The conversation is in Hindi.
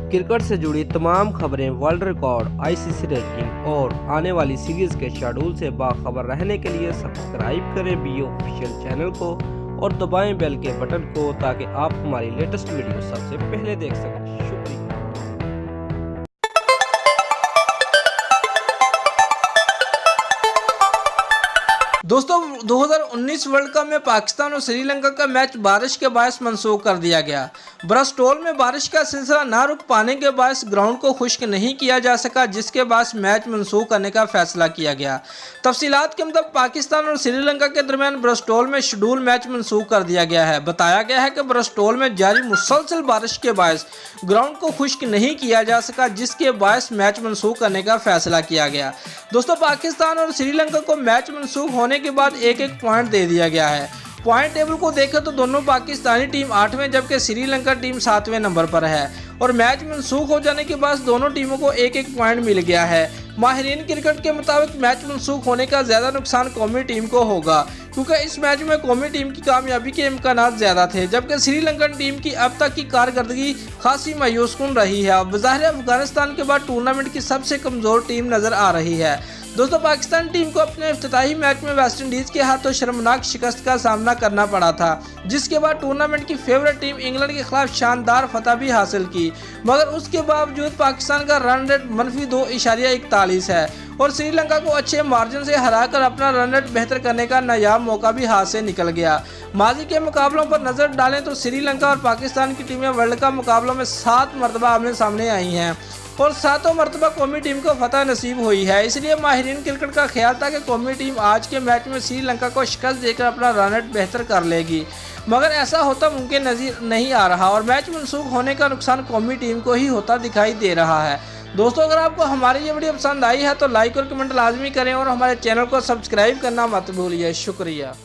क्रिकेट से जुड़ी तमाम खबरें, वर्ल्ड रिकॉर्ड, आईसीसी रैंकिंग और आने वाली सीरीज के शेड्यूल से बाखबर रहने के लिए सब्सक्राइब करें बी ऑफिशियल चैनल को और दबाएं बेल के बटन को ताकि आप हमारी लेटेस्ट वीडियो सबसे पहले देख सकें। शुक्रिया। दोस्तों 2019 वर्ल्ड कप में पाकिस्तान और श्रीलंका का मैच बारिश के बायस मंसूख कर दिया गया। ब्रस्टोल में बारिश का सिलसिला न रुक पाने के बायस ग्राउंड को खुश्क नहीं किया जा सका, जिसके बाद मैच मंसूख करने का फैसला किया गया। तफसीलात के मुताबिक पाकिस्तान और श्रीलंका के दरमियान ब्रस्टोल में शेड्यूल मैच मंसूख कर दिया गया है। बताया गया है कि ब्रस्टोल में जारी मुसलसल बारिश के बायस ग्राउंड को खुश्क नहीं किया जा सका, जिसके बायस मैच मंसूख करने का फैसला किया गया। दोस्तों पाकिस्तान और श्रीलंका को मैच मंसूख होने के बाद एक पॉइंट दे दिया गया है। पॉइंट टेबल को देखें तो दोनों पाकिस्तानी टीम 8वें जबकि श्रीलंका टीम 7वें नंबर पर है और मैच मंसूख हो जाने के बाद दोनों टीमों को एक पॉइंट मिल गया है। माहिरीन क्रिकेट के मुताबिक मैच मंसूख होने का ज़्यादा नुकसान कौमी टीम को होगा, क्योंकि इस मैच में कौमी टीम की कामयाबी के इम्कानात ज़्यादा थे, जबकि श्रीलंकन टीम की अब तक की कारकर्दगी खासी मायूसकुन रही है। बज़ाहिर अफगानिस्तान के बाद टूर्नामेंट की सबसे कमज़ोर टीम नज़र आ रही है। दोस्तों पाकिस्तान टीम को अपने इफ्तिताही मैच में वेस्टइंडीज़ के हाथों शर्मनाक शिकस्त का सामना करना पड़ा था, जिसके बाद टूर्नामेंट की फेवरेट टीम इंग्लैंड के खिलाफ शानदार फतह भी हासिल की, मगर उसके बावजूद पाकिस्तान का रन रेट -2.41 है और श्रीलंका को अच्छे मार्जिन से हराकर अपना रन रेट बेहतर करने का नायाब मौका भी हाथ से निकल गया। माजी के मुकाबलों पर नज़र डालें तो श्रीलंका और पाकिस्तान की टीमें वर्ल्ड कप मुकाबलों में 7 मरतबा आमने सामने आई हैं और 7 मरतबा कौमी टीम को फतह नसीब हुई है। इसलिए माहिरीन क्रिकेट का ख्याल था कि कौमी टीम आज के मैच में श्रीलंका को शिकस्त देकर अपना रन रेट बेहतर कर लेगी, मगर ऐसा होता मुमकिन नज़र नहीं आ रहा और मैच मनसूख होने का नुकसान कौमी टीम को ही होता दिखाई दे रहा है। दोस्तों अगर आपको हमारी ये वीडियो पसंद आई है तो लाइक और कमेंट लाजमी करें और हमारे चैनल को सब्सक्राइब करना मत भूलिए। शुक्रिया।